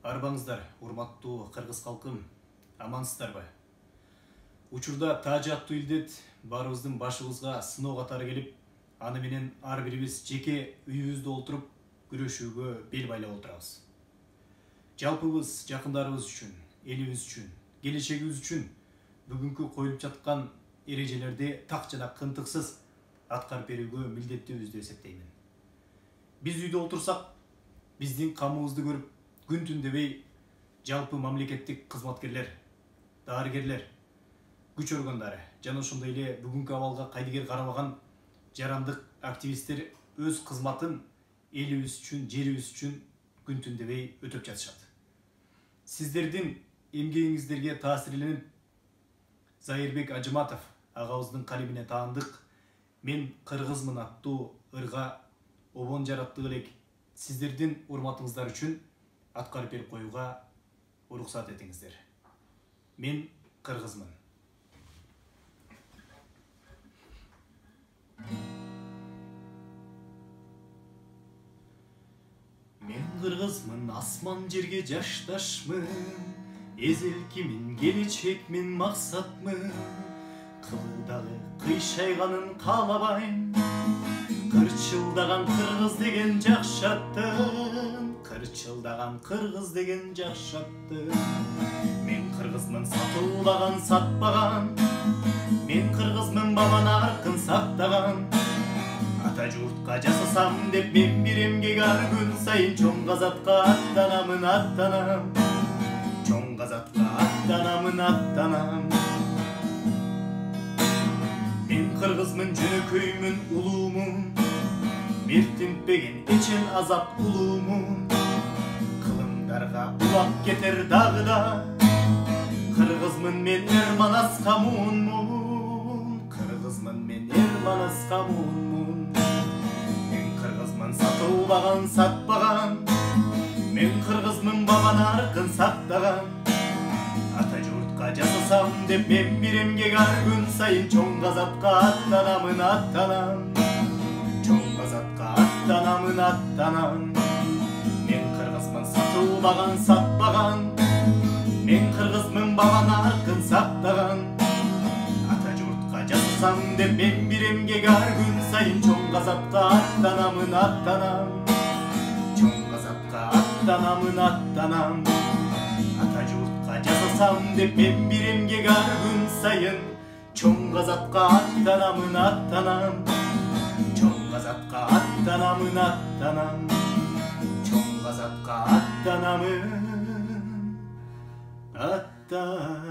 Арбаңыздар, урматтуу кыргыз калкым, амансыздарбы? Учурда Тажы аттуу илдет баарыбыздын башыбызга сыноо катары келип, аны менен ар бирибиз жеке үйүбүздө отуруп күрөшүүгө бел байлап отурабыз. Жалпыбыз жакындарыбыз үчүн, элибиз үчүн, келечегибиз үчүн бүгүнкү коюлуп жаткан эрежелерди так жана кынтыксыз аткарып берүүгө милдеттүүбүз деп эсептеймин. Биз үйдө отурсак, биздин камыбызды көрүп, күн түн дебей жалпы мамлекеттик кызматкерлер, дарыгерлер, күч органдары жана ошондой эле бүгүнкү абалга кайдыгер карабаган жарандык активисттер өз кызматын элибиз үчүн, жерибиз үчүн күн түн дебей өтөп жатышат. Сиздердин эмгегиңиздерге таасирленип, Зайырбек Ажыматов агабыздын калемине таандык "Мен кыргызмын" аттуу ырга обон жараттык элек сиздердин урматыңыздар үчүн аткарып берип коюуга уруксат этиңиздер. Мен кыргызмын. Мен кыргызмын, асман жерге жашташмын, эзелкимин, келечекмин, максатмын. Кылдагы кыйшайганын каалабайм, кырчылдаган кыргыз деген жакшаттым, кырчылдаган кыргыз деген жакшаттым. Мен кыргызмын, сатуулаган сатпаган, мен кыргызмын, бабан аркын сактаган. Ата журтка жасасам деп мен бир эмгек ар күн сайын чоң казатка аттанамын, аттанам. Чоң казатка аттанамын, аттанам. Мен кыргызмын, жөнөкөймүн, улуумун, мертинтпеген эчен азап улуумун. Кылымдарга улап кетер дагы да, кыргызмын мен Эрманас камуунмун, кыргызмын мен Эрманас камуунмун. Мен кыргызмын, сатуулаган сатпаган, мен кыргызмын, бабан аркын сактаган. Ата журтка жасасам деп мен бир эмгек ар күн сайын чоң казатка аттанамын, аттанам. Чоң казатка аттанамын, аттанам. Мен кыргызмын, сатуулаган сатпаган, мен кыргызмын, бабан аркын сактаган. Ата журтка жасасам деп мен бир эмгек ар күн сайын чоң казатка аттанамын, аттанам. Чоң казатка аттанамын, аттанам. Ата журтка жасасам деп мен бир эмгек ар күн сайын чоң казатка аттанамын, аттанам. Чоң казатка аттанамын, аттанам. Чоң казатка аттанамын, аттанам.